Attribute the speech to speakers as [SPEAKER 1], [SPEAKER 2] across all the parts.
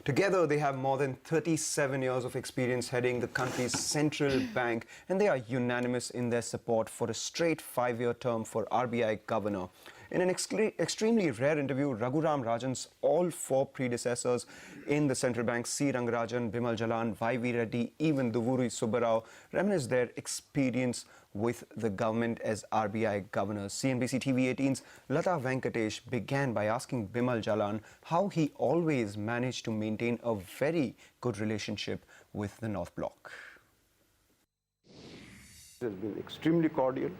[SPEAKER 1] Together, they have more than 37 years of experience heading the country's central bank, and they are unanimous in their support for a straight 5-year term for RBI Governor. In an extremely rare interview, Raghuram Rajan's all 4 predecessors in the central bank, C. Rangarajan, Bimal Jalan, Y.V. Reddy, even Duvuri Subbarao, reminisced their experience with the government as RBI governors. CNBC TV 18's Lata Venkatesh began by asking Bimal Jalan how he always managed to maintain a very good relationship with the North Bloc.
[SPEAKER 2] It has been extremely cordial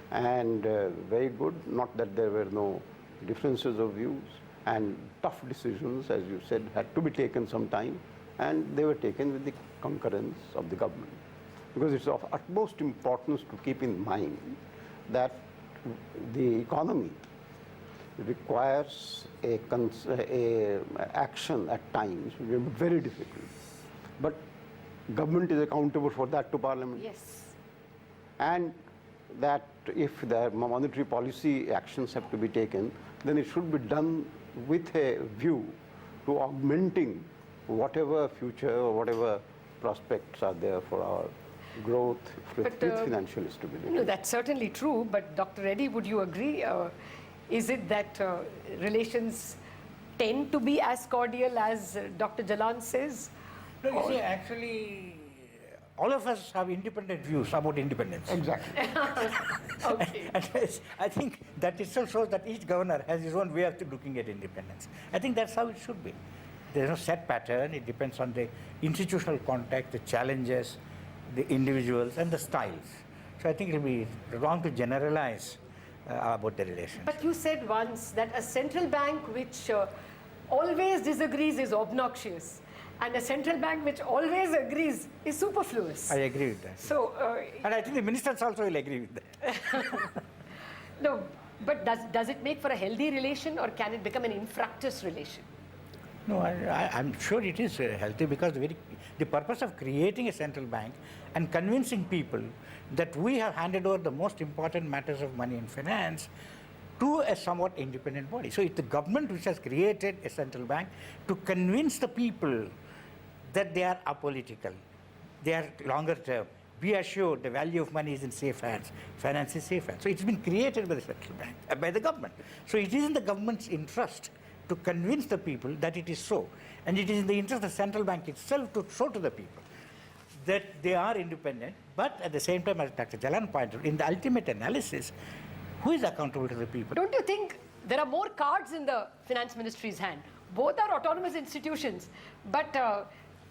[SPEAKER 2] and very good, not that there were no differences of views, and tough decisions, as you said, had to be taken sometime, and they were taken with the concurrence of the government. Because it's of utmost importance to keep in mind that the economy requires a action at times which will be very difficult. But government is accountable for that to Parliament.
[SPEAKER 3] Yes.
[SPEAKER 2] And that if the monetary policy actions have to be taken, then it should be done with a view to augmenting whatever future or whatever prospects are there for our growth with financial stability.
[SPEAKER 3] No, that's certainly true, but Dr. Reddy, would you agree? Is it that relations tend to be as cordial as Dr. Jalan says?
[SPEAKER 4] No, you see, actually, all of us have independent views about independence.
[SPEAKER 2] Exactly.
[SPEAKER 3] Okay.
[SPEAKER 4] And I think that itself shows that each governor has his own way of looking at independence. I think that's how it should be. There's no set pattern. It depends on the institutional context, the challenges, the individuals, and the styles. So I think it will be wrong to generalize about the relations.
[SPEAKER 3] But you said once that a central bank which always disagrees is obnoxious, and a central bank which always agrees is superfluous.
[SPEAKER 4] I agree with that.
[SPEAKER 3] So,
[SPEAKER 4] and I think the ministers also will agree with that.
[SPEAKER 3] no, but does it make for a healthy relation, or can it become an infractus relation?
[SPEAKER 4] No, I'm sure it is healthy, because the purpose of creating a central bank and convincing people that we have handed over the most important matters of money and finance to a somewhat independent body. So it's the government which has created a central bank to convince the people that they are apolitical, they are longer term. Be assured the value of money is in safe hands, finance is safe hands. So it's been created by the central bank, by the government. So it is in the government's interest to convince the people that it is so. And it is in the interest of the central bank itself to show to the people that they are independent, but at the same time, as Dr. Jalan pointed out, in the ultimate analysis, who is accountable to the people?
[SPEAKER 3] Don't you think there are more cards in the finance ministry's hand? Both are autonomous institutions, but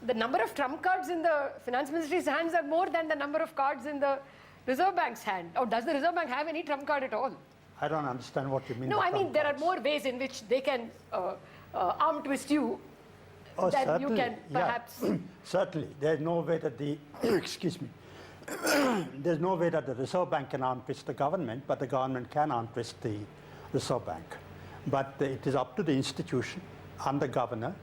[SPEAKER 3] the number of trump cards in the finance ministry's hands are more than the number of cards in the Reserve Bank's hand. Or does the Reserve Bank have any trump card at all?
[SPEAKER 5] I don't understand what you mean.
[SPEAKER 3] No, I mean there are more ways in which they can arm twist you than you can perhaps.
[SPEAKER 5] Yeah. Certainly, there's no way that the excuse me. There's no way that the Reserve Bank can arm twist the government, but the government can arm twist the Reserve Bank. But it is up to the institution and the governor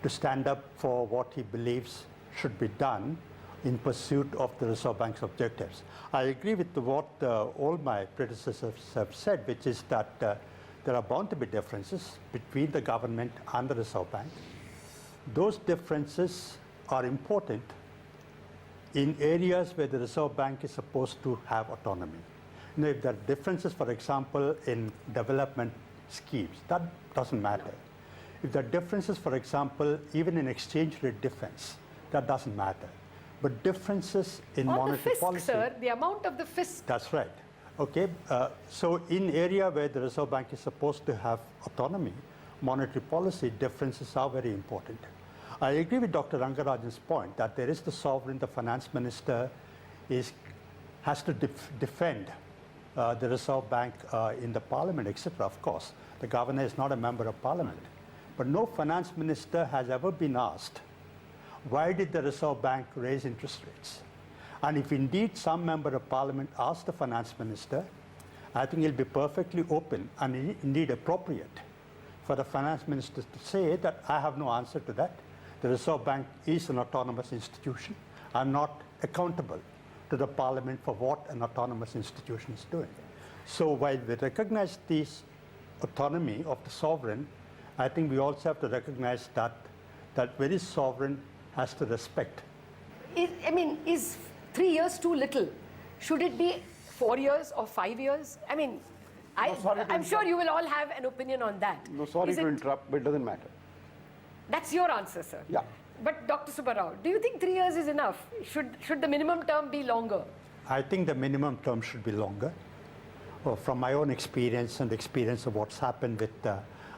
[SPEAKER 5] to stand up for what he believes should be done in pursuit of the Reserve Bank's objectives. I agree with what all my predecessors have said, which is that there are bound to be differences between the government and the Reserve Bank. Those differences are important in areas where the Reserve Bank is supposed to have autonomy. You know, if there are differences, for example, in development schemes, that doesn't matter. If there are differences, for example, even in exchange rate difference, that doesn't matter. But differences in monetary policy.
[SPEAKER 3] Sir, the amount of the fisc.
[SPEAKER 5] That's right. Okay. So in area where the Reserve Bank is supposed to have autonomy, monetary policy differences are very important. I agree with Dr. Rangarajan's point that there is the sovereign, the finance minister has to defend the Reserve Bank in the parliament, etc. Of course, the governor is not a member of parliament. But no finance minister has ever been asked, why did the Reserve Bank raise interest rates? And if indeed some member of parliament asks the finance minister, I think it'll be perfectly open and indeed appropriate for the finance minister to say that I have no answer to that. The Reserve Bank is an autonomous institution. I'm not accountable to the parliament for what an autonomous institution is doing. So while we recognize this autonomy of the sovereign, I think we also have to recognize that that very sovereign has to respect.
[SPEAKER 3] Is 3 years too little? Should it be 4 years or 5 years? I'm sure you will all have an opinion on that.
[SPEAKER 2] No, sorry to interrupt, but it doesn't matter.
[SPEAKER 3] That's your answer, sir.
[SPEAKER 2] Yeah.
[SPEAKER 3] But Dr. Subbarao, do you think 3 years is enough? Should the minimum term be longer?
[SPEAKER 5] I think the minimum term should be longer. Well, from my own experience and the experience of what's happened with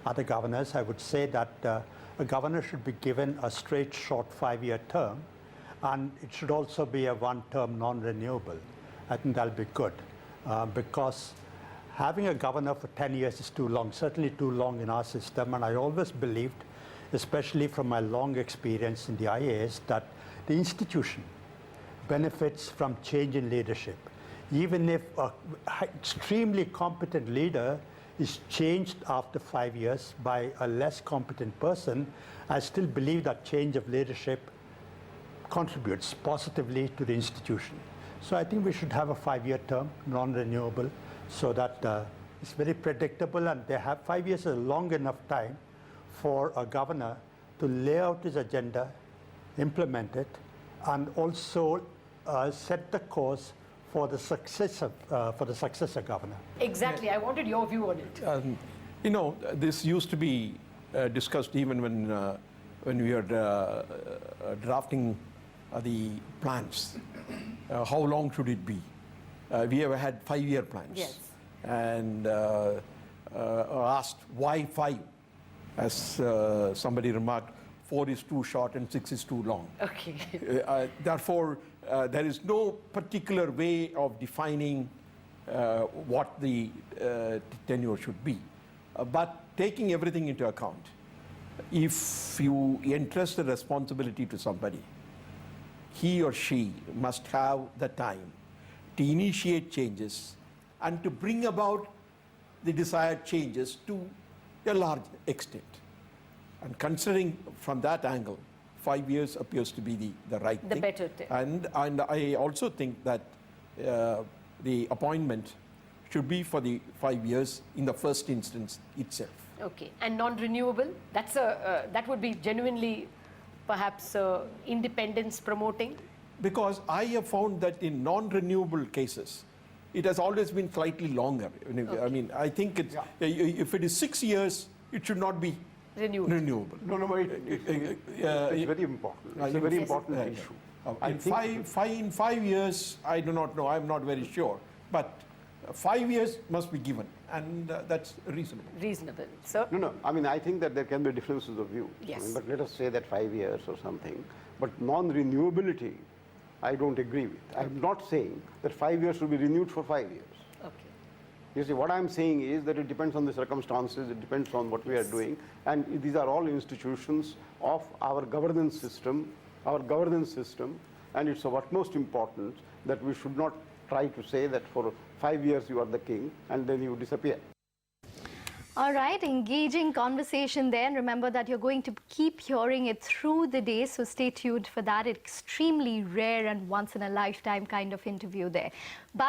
[SPEAKER 5] other governors, I would say that a governor should be given a straight, short 5-year term, and it should also be a one-term non-renewable. I think that'll be good, because having a governor for 10 years is too long, certainly too long in our system, and I always believed, especially from my long experience in the IAS, that the institution benefits from change in leadership. Even if an extremely competent leader is changed after 5 years by a less competent person, I still believe that change of leadership contributes positively to the institution. So I think we should have a 5-year term, non-renewable, so that it's very predictable, and they have 5 years is a long enough time for a governor to lay out his agenda, implement it, and also set the course for the successor governor.
[SPEAKER 3] Exactly. I wanted your view on it.
[SPEAKER 6] This used to be discussed even when we were drafting the plans. How long should it be? We have had 5-year plans.
[SPEAKER 3] Yes.
[SPEAKER 6] And asked why 5? As somebody remarked, 4 is too short and 6 is too long.
[SPEAKER 3] Okay.
[SPEAKER 6] Therefore, there is no particular way of defining what the tenure should be. But taking everything into account, if you entrust the responsibility to somebody, he or she must have the time to initiate changes and to bring about the desired changes to a large extent. And considering from that angle, 5 years appears to be the right thing.
[SPEAKER 3] The better thing.
[SPEAKER 6] And I also think that the appointment should be for the 5 years in the first instance itself.
[SPEAKER 3] Okay. And non-renewable? That would be genuinely perhaps independence promoting?
[SPEAKER 6] Because I have found that in non-renewable cases, it has always been slightly longer.
[SPEAKER 3] Okay.
[SPEAKER 6] I mean, I think it's, if it is 6 years, it should not be renewable.
[SPEAKER 2] No, it's very important. It's a very important issue.
[SPEAKER 6] In 5 years, I do not know. I'm not very sure. But 5 years must be given, and that's reasonable.
[SPEAKER 3] Reasonable. So,
[SPEAKER 2] No. I mean, I think that there can be differences of view.
[SPEAKER 3] Yes.
[SPEAKER 2] But let us say that 5 years or something. But non-renewability, I don't agree with. I'm not saying that 5 years should be renewed for 5 years.
[SPEAKER 3] okay.
[SPEAKER 2] You see, what I'm saying is that it depends on the circumstances, it depends on what we are doing, and these are all institutions of our governance system, and it's of utmost importance that we should not try to say that for 5 years you are the king and then you disappear.
[SPEAKER 7] All right, engaging conversation there. And remember that you're going to keep hearing it through the day, so stay tuned for that. Extremely rare and once in a lifetime kind of interview there. But